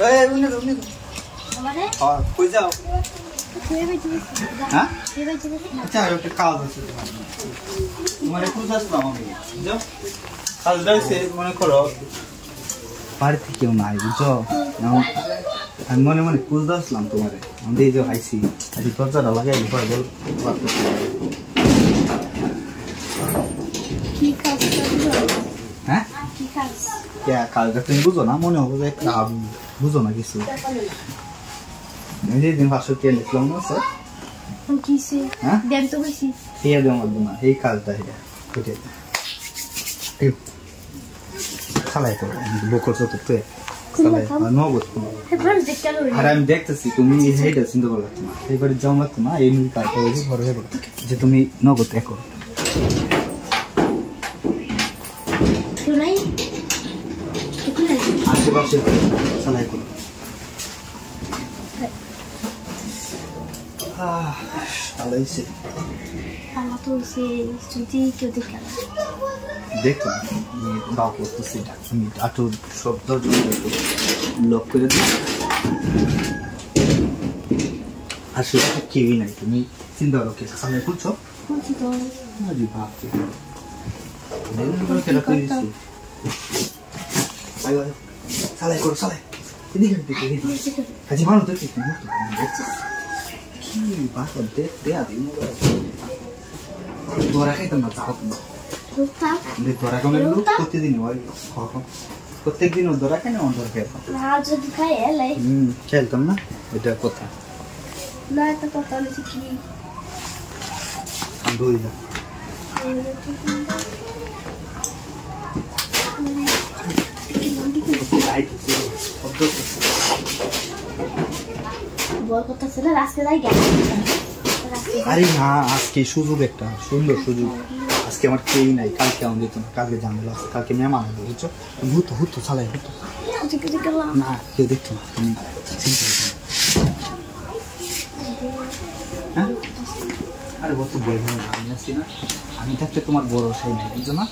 এই উনি আমারে হ্যাঁ কই যাও তুই বেঁচে হ্যাঁ তুই বেঁচে আচ্ছা আর একটা কাজ আছে তোমার একটু আসলাম আমি বুঝছো কাজটা হচ্ছে মনে করো বাড়িতে কেউ নাই বুঝছো আমি মনে মনে খুঁজতে আসলাম তোমারে আমাদের এই যে আইসি আজকে দরজাটা লাগাই বল কি কাজ হ্যাঁ কি কাজ কাজটা তুমি বুঝো না মনে হবে যে বুঝো না কিছু যেদিন 500 টাকা লিখলাম না স্যার কিসে হ্যাঁ দেন তো বেশি সেই দেওয়ার মধ্যে না এই কাজটা এটা কেটে খালাই করো বকর চতুর্থ খালাই নগদ আর আমি দেখতেছি তুমি এইটা চিন্তা করো না এইবারে যাও লাগতো না এই কাজটা হয়েছে ঘরে হয়ে যে তুমি নগদ দেখো আশেপাশে চালাই করো আলাইছে আমার তো সে যদি কেউ দেখে দেখো বাপ করতেছি আমি আটো শব্দ লক করে দিই আশেপাশে কেউই নাই তুমি চিন্তা করো কে সামনে খুলছো আরে বাপ চালাই করো চালাই কাজে ভালো তো কি বাসা দেয়া দিই তোরা খাইতাম না চাও তুমি তোরা কেমন প্রতিদিন হয় প্রত্যেক দিন ধরা খাই না অন্ধর খেতাম খেলতাম না এটা কথা না একটা কথা হচ্ছে কি দুই না আরে না আজকে সুযোগ একটা সুন্দর সুযোগ আজকে আমার কেই নাই কালকে আমার দিত না কালকে ঝামেলা আছে কালকে মেহমান হবে বুঝছো হুতো হুতো চালাই হুতো না কেউ দেখতো না তুমি চিন্তা করো হ্যাঁ আরে বলতো বলবো না আমি আসছি না আমি থাকতে তোমার বড় সেই নাই বুঝছো না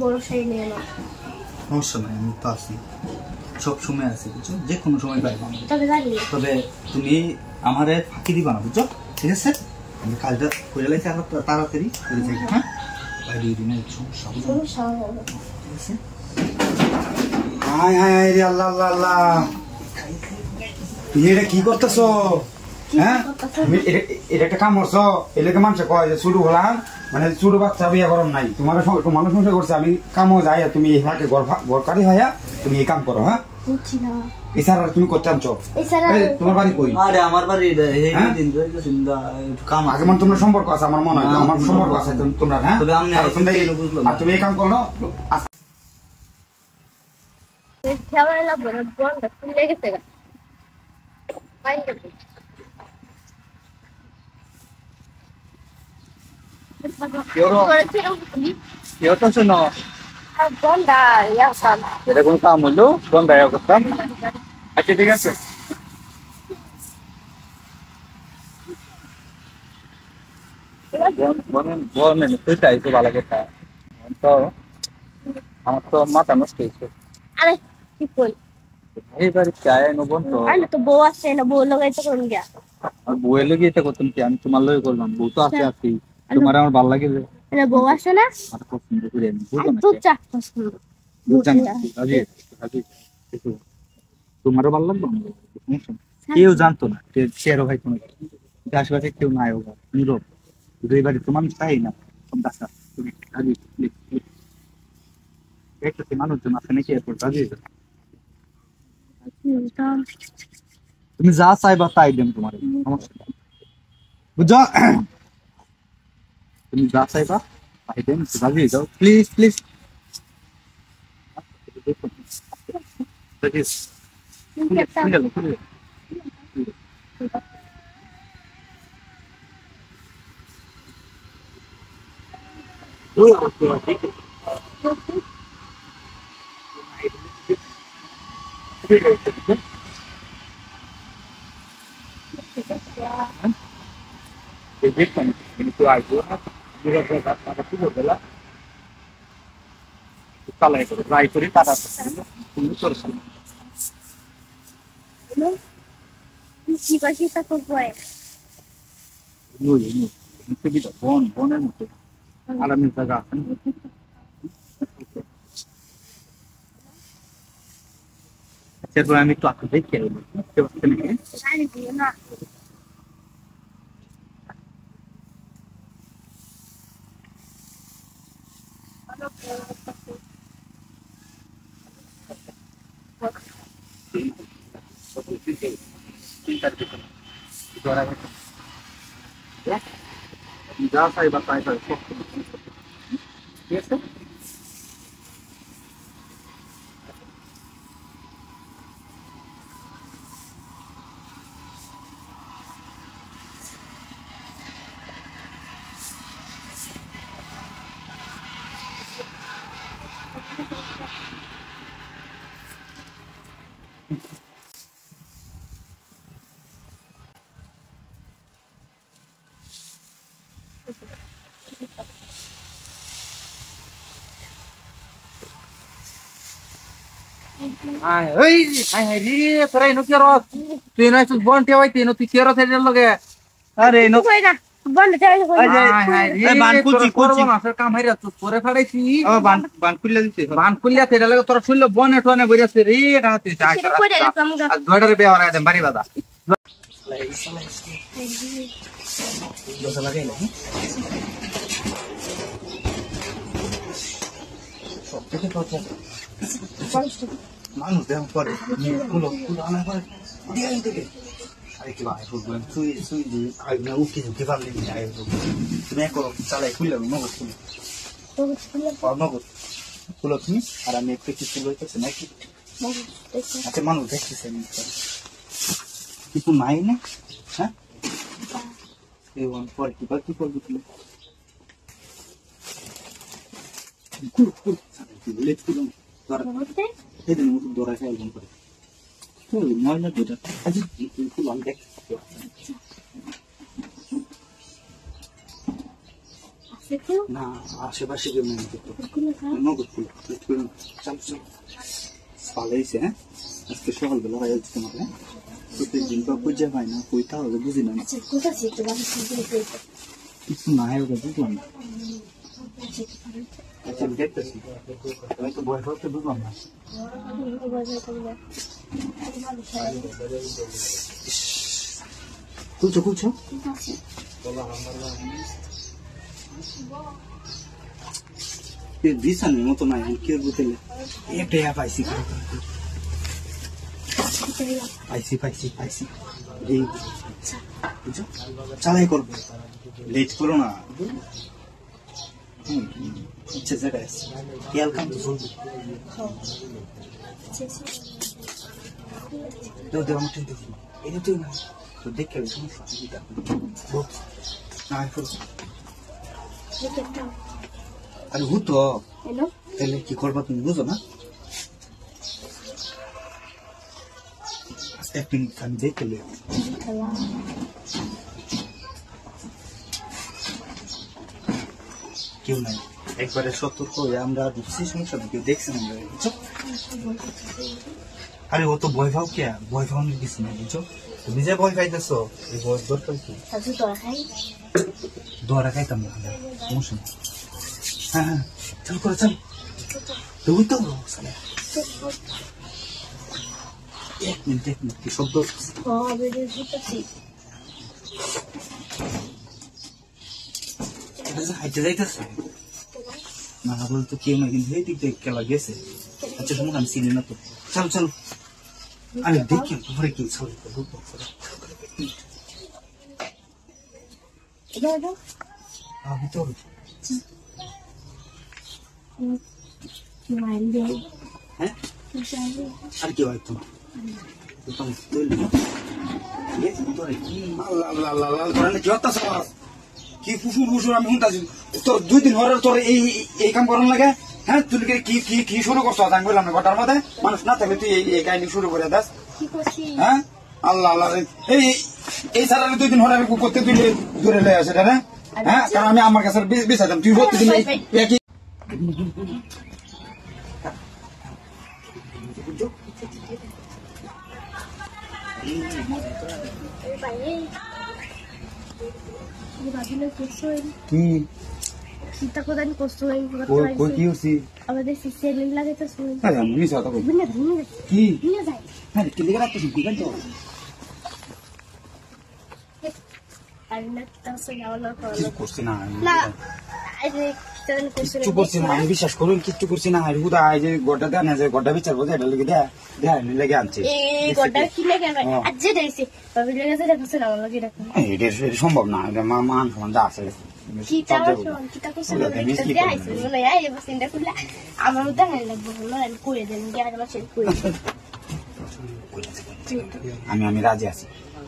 বড় সাই নেই না সমস্যা নাই আমি তো আছি সব সময় আছি বুঝছো যে কোনো সময় পাইবো তবে তুমি আমারে ফাঁকি দিবা না বুঝছো ঠিক আছে আমি কাজটা করে লাইছি আর তাড়াতাড়ি করে যাই হ্যাঁ বাইরে দিনে সমস্যা ঠিক আছে হাই হাই রে আল্লাহ আল্লাহ আল্লাহ তুমি এটা কি করতেছো হ্যাঁ এটা একটা কাম করছো এলাকা মানুষ কয় যে ছোট হলাম মানে ছোট বাচ্চা বিয়ে গরম নাই তোমার মানুষ মনে করছে আমি কামও যাই তুমি এখানে গরকারি হইয়া তুমি এই কাম করো হ্যাঁ এছাড়া তুমি করতে আনছো তোমার বাড়ি কই আরে আমার বাড়ি কাম আগে মানে তোমার সম্পর্ক আছে আমার মনে হয় আমার সম্পর্ক আছে তোমরা হ্যাঁ আর তুমি এই কাম করো এরকম কাম হইলো বন্ধা করতাম আচ্ছা ঠিক আছে ভালো কথা তো আমার তো মাথা নষ্ট হয়েছে আরে কি কই এই বাড়ি চায় নবন তো আরে তো বউ আছে না বউ লাগাইতে কোন গিয়া আর বউয়ের লগে এটা করতাম কি আমি তোমার লগে করলাম বউ তো আছে আছি তোমার আমার ভালো লাগে আরে বউ আছে না আর পছন্দ করে আমি বুঝো না তো চা পছন্দ বুঝছেন আজি তোমারও ভালো লাগবে কেউ জানতো না শেয়ারও ভাই কোনো আশেপাশে কেউ নাই ওরা নীরব দুই বাড়ি তো মানুষ চাই না তুমি আজি একটা মানুষজন আছে নাকি এরপর আজি তুমি যা চাইবা তাই দেন তোমার সমস্যা বুঝছো তুমি যা চাইবা তাই দেন রাজি যাও please please Ini tuh aja, juga berapa tuh bola. চালাই করে ট্রাই করি তারা তুমি করছো কি বাকি তা করবো বন বনের মতো আরামের জায়গা আছে এরপর আমি একটু আপনি দেখে বুঝতে পারছেন না যা চাইবা তাই পাই ঠিক আছে তোরা এনো কি রস তুই না বন টেওয়াই তুই তুই কি রস এর লগে আরে এনো বন্ধ চাই বান কুচি কুচি কাম হাইরা তো পরে ফাড়াইছি বান খুললা দিতে বান খুলিয়া তেরা লাগে তোরা শুনলে বনে টনে বইরাছে রে এটা হাতে চাই আর দড়ারে বে হরাই দেন বাড়ি বাদা দোসা লাগাই না সব থেকে কথা মানুষ দেখ করে কুলো কুলো আনা করে দিয়ে দেবে আরে কি ভাই ফুটবল তুই তুই আই না উঠে যেতে পারলি না আই তুমি করো চালাই খুললে নগদ খুলে নগদ খুলো তুমি আর আমি একটু কিছু লইতেছে নাকি আচ্ছা মানুষ দেখতেছে কিছু নাই না হ্যাঁ এই ওয়ান পর কি করবি তুমি কুল কুল লেট কুলো দরা এই দিন মতো দরা খাই একদম করে তুই ময়লা দুটা আজ কুল অন দেখ না আশেপাশে কেউ নেই নগদ কুল চল চল পালাইছে হ্যাঁ আজকে সকালবেলা হয়ে যাচ্ছে তোমার হ্যাঁ প্রত্যেকদিন তো খুঁজে পাই না কইটা হবে বুঝি না কিছু না হয় ওটা বুঝলাম না আচ্ছা আমি দেখতেছি আমি তো বয় করতে বুঝলাম না কুলছো কুলছো বিছানের মতো নাই কেউ বুঝলে একটা পাইছি পাইছি বুঝছো চালাই করবো লেট করো না ইচ্ছে জায়গায় আছে খেয়াল কাম তো চলবে দেও আমার টেন দেখি এটা তুই না তো দেখে সমস্যা আরে হুতো তাহলে কি করবা তুমি বুঝো না এক মিনিট আমি দেখে কেউ নাই একবারে সতর্ক হয়ে আমরা বুঝছি সমস্যা কেউ দেখছেন আমরা বুঝছো আরে ও তো ভয় পাও কে ভয় পাওয়ানোর কিছু না বুঝছো তুমি যে ভয় খাইতেছো এই ভয় দরকার কি দোয়ারা খাইতাম না সমস্যা নেই হ্যাঁ হ্যাঁ চল করে চল তুই তো এক মিনিট কি শব্দ হাইটে যাইতেছে না বল তো কেউ না কিন্তু এই দিক থেকে খেলা গেছে আচ্ছা সময় আমি চিনি না তো চল চল আরে দেখি পরে কি সরি আমি তো হ্যাঁ আর কি হয় তোমার কি ফুসুর ফুসুর আমি শুনতেছি তোর 2 দিন হওয়ার তোর এই কাম করার লাগে হ্যাঁ তুই কি কি কি শুরু করছো আমি বললাম না ঘটার মধ্যে মানুষ না থাকলে তুই এই কাহিনী শুরু করে দাস হ্যাঁ আল্লাহ আল্লাহ এই সারা 2 দিন হওয়ার আমি করতে তুই দূরে লে আসে না হ্যাঁ কারণ আমি আমার কাছে বেসাইতাম তুই প্রতিদিন একই কি kita ko dan kosuin কই কি হইছে আমাদের সিস্টেম লাগে তো শুন আরে আমি সাথে কই বিনা বিনা কি বিনা যাই আরে কি লিখা রাখছিস কি কাজ আর না kita sudah না কিছু করছিস না না আরে kita dan kosuin কিছু করছিস না আমি বিশ্বাস করুন কিছু করছিস না আর হুদা এই যে গোটা দেন যে গোটা বিচার বোঝা এটা লিখে দেয়া দেয়া নি লাগে আনছে এই গোটা কি লাগে আজ যে দেইছে তবে লাগে যে দেখছ না লাগে রাখ এটা সম্ভব না এটা মান ফোন যা আছে kita শুন kita kosuin kita আইছে না এই বসিন্দা কুলা আমার মধ্যে হাই লাগবে হলো আমি কইরে দেন কি আর মাসে কইরে আমি রাজি আছি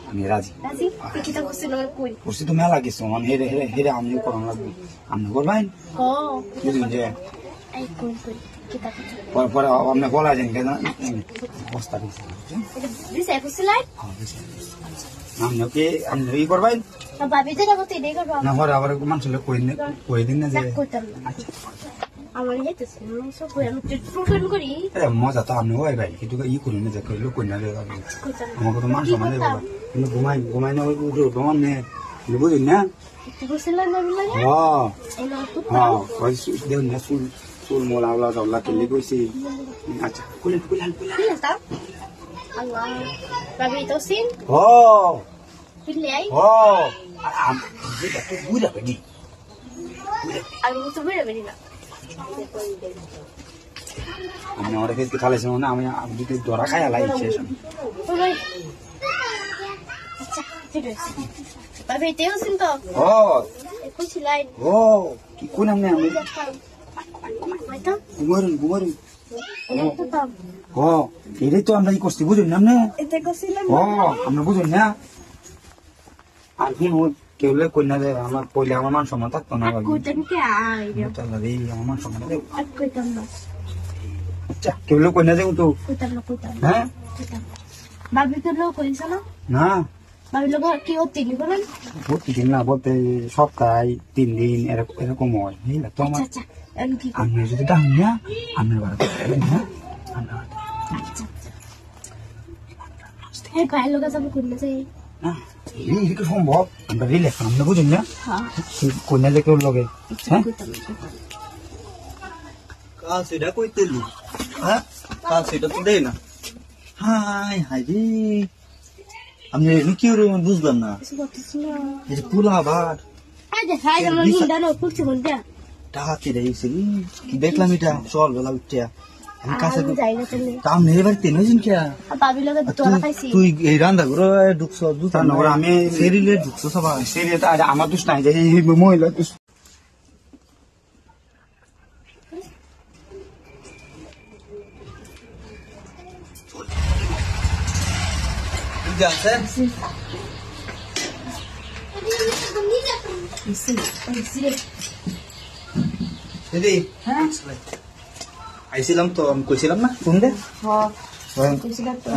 আমি রাজি রাজি kita kosuin না কই করছি তো মেলা কিছু মানে হেরে হেরে হেরে আমি করন লাগবে আপনি করবেন ও বুঝলেন যে এই কই কই kita kosuin পরে পরে আপনি বলা যান কেন অবস্থা দিছে এটা দিছে কোসলাই আপনি ই করবেন না ভাবি যে রাখতে দেই করব না হরে আবার মানুষ কই দিন না যে কইতাম না আমার যেতেছে আমি সব কই আমি টোটন করি মজা তো আপনি হয় ভাই কিন্তু ই করি না যে কইলো কই না রে কইতাম আমাকে তো মানুষ মানে কিন্তু ঘুমাই না ওই ঘুমান নে বুঝলি না তুই বসলা না বললা হ্যাঁ এই না তো হ্যাঁ ওই দেন না চুল মোলা আওলা জাওলা কেলে কইছি আচ্ছা কুলেন তা আল্লাহ ভাবি তো সিন ও পিলে আই ও আম যেটা তো বুঝা পেনি আমি তো বেরে না আমি ওরে খেতে খালাইছি না আমি যদি দরা খাই আলাই শেষ ওই আচ্ছা ঠিক আছে ভাবি তেও সিন তো ও কইছিলাই ও কি কোন আমনে আমি মাইতা ঘুমারুন তো তাম ও এটাই তো আমরা ই করছি বুঝুন না আপনি এটা কইছিলাম ও আমরা বুঝুন না আর কোন কেউলে কই না যে আমার পয়লে আমার মান সম্মান থাকতো না কইতাম কি আই রে আমার মান সম্মান দেব আর কইতাম না আচ্ছা কেউলে কই না যে তো কইতাম হ্যাঁ কইতাম ভাবি তো লোক কইছ না না ভাবি লোক কি হতে নি বলেন প্রতিদিন না বলতে সপ্তাহে 3 দিন এরকম হয় বুঝলে তো আমার আচ্ছা আমি কি আমি যদি দাম না আমি বাড়াতে না এই ভাই লোক যাবে কোনে যাই না এই কি সম্ভব আমরা রিলে আমরা বুঝুন না হ্যাঁ কোন না কেউ লগে হ্যাঁ কাল সেটা কইতেলি হ্যাঁ কাল সেটা তো দেই না হাই হাই রে আমি কি বুঝলাম না কিছু করতেছি না এই পুলা ভাত আজ হাই আমার নিন্দা না করতে বলতে ডাকে রয়েছে কি দেখলাম এটা চল বেলা উঠতে আমি কাছে যাই না তুমি কাম নেই বাড়িতে নইছেন কে ভাবি লোক তোরা খাইছি তুই এই রান্না করে ঢুকছ তা না আমি সেরিলে ঢুকছ সবাই সেরিয়ে তো আমার দোষ নাই যে এই মহিলা দোষ জানছেন দিদি হ্যাঁ আইছিলাম তো আমি কইছিলাম না ফোন দে হ্যাঁ কইছিলা তো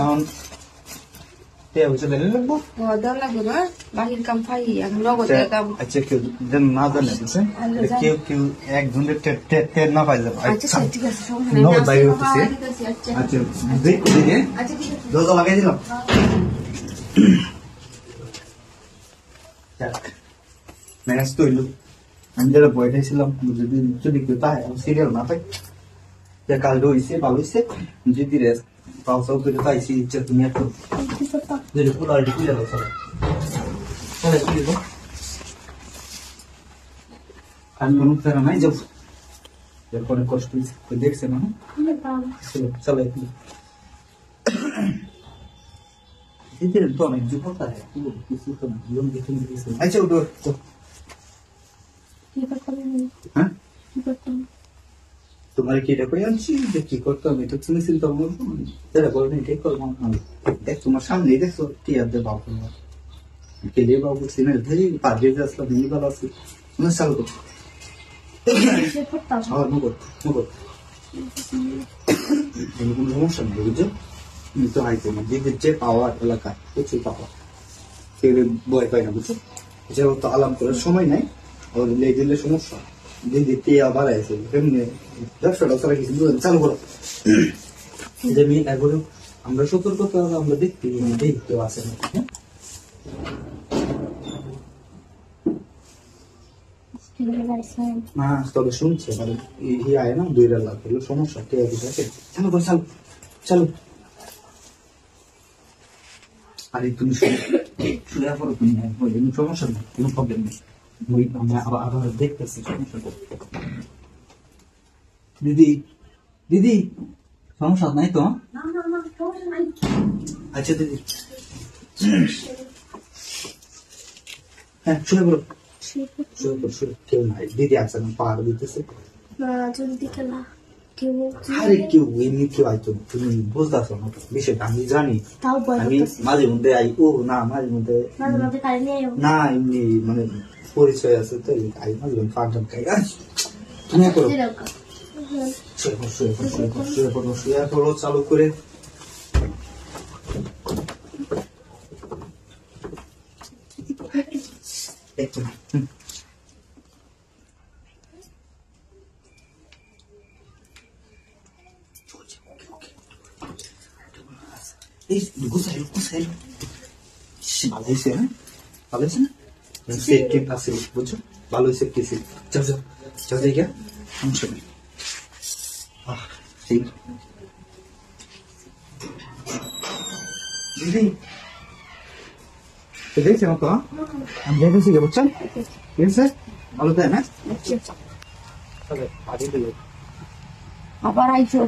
তে হইছে দেন লাগবো দাও লাগবে না বাহির কাম পাই আমি লগতে কাম আচ্ছা কেউ দেন না জানে বুঝছেন কেউ এক ধরনের তে না পাই যাবে আচ্ছা ঠিক আছে সমস্যা নো নাই বাইরে হচ্ছে আচ্ছা দেখো দিদি আচ্ছা ঠিক আছে দোজা লাগাই দিলাম ম্যানেজ তো হইলো আমি যারা বইটাই ছিলাম যদি কেউ তাই সিরিয়াল না পাই কাল হয়েছে ভালো হয়েছে যদি রেস্ট পাওয়া করে পাইছি ইচ্ছা তুমি একটু যদি ফুল আলটি খুলে দাও সবাই তাহলে কি দেবো আমি কোনো ফেরা নাই যাবো এরপরে কষ্ট হয়েছে দেখছে না চলো একটু তো অনেক যুবক আছে কিছু তো জীবন দেখে নিয়েছে আচ্ছা উঠো কি করতে হ্যাঁ কি করতে তোমার কি এটা কই আনছি যে কি করতে হবে তো তুমি চিন্তা করবো যেটা করবো এটাই করবো আমি দেখ তোমার সামনে দেখছো কি আর দে বাবু কেলে বাবু সিনের ধরে পাঁচে আসলাম তুমি ভালো আছি তুমি চালু করো মুখ কোনো সমস্যা নেই বুঝছো তুমি তো হাইতে না দিদির যে পাওয়ার এলাকায় প্রচুর পাওয়ার কেউ ভয় পায় না বুঝছো যেহেতু আলাম করার সময় নাই ওর লেগে দিলে সমস্যা দিদি তে আবার আছে এমনি 10 টাকা কিছু চালু করো যে মেয়ে একবারে আমরা সতর্কতা আমরা দেখতে আসে না, হ্যাঁ? না তবে শুনছে এই আয় না 2 লাখ হলো সমস্যা কে আছে চলো করে চলো চলো আরে তুমি শুয়ে পড়ো তুমি কোনো সমস্যা নেই কোনো প্রবলেম নেই আমরা আবার দেখতেছি সমস্যা দিদি দিদি সমস্যা নাই তো আচ্ছা দিদি হ্যাঁ শুয়ে পড়ো কেউ নাই দিদি আছে না পাহাড় দিতেছে আরে কেউ এমনি কেউ আইতো তুমি বুঝতেছো না বিষয়টা আমি জানি আমি মাঝে মধ্যে আই ও না মাঝে মধ্যে না এমনি মানে পরিচয় আছে তো আই মাঝে মধ্যে ফাঁকটান খাই তুমি করো শুয়ে পড়ো চালু করে একটু ভালো হয়েছে হ্যাঁ ভালো হয়েছে না সেফটি আছে বুঝছো ভালো হয়েছে কিছু যাও যাও যাও দেখে সমস্যা নেই ঠিক দিদি দেখছি আমাকে আমি দেখেছি কে বুঝছেন ঠিক আছে ভালো তাই না আবার আইছো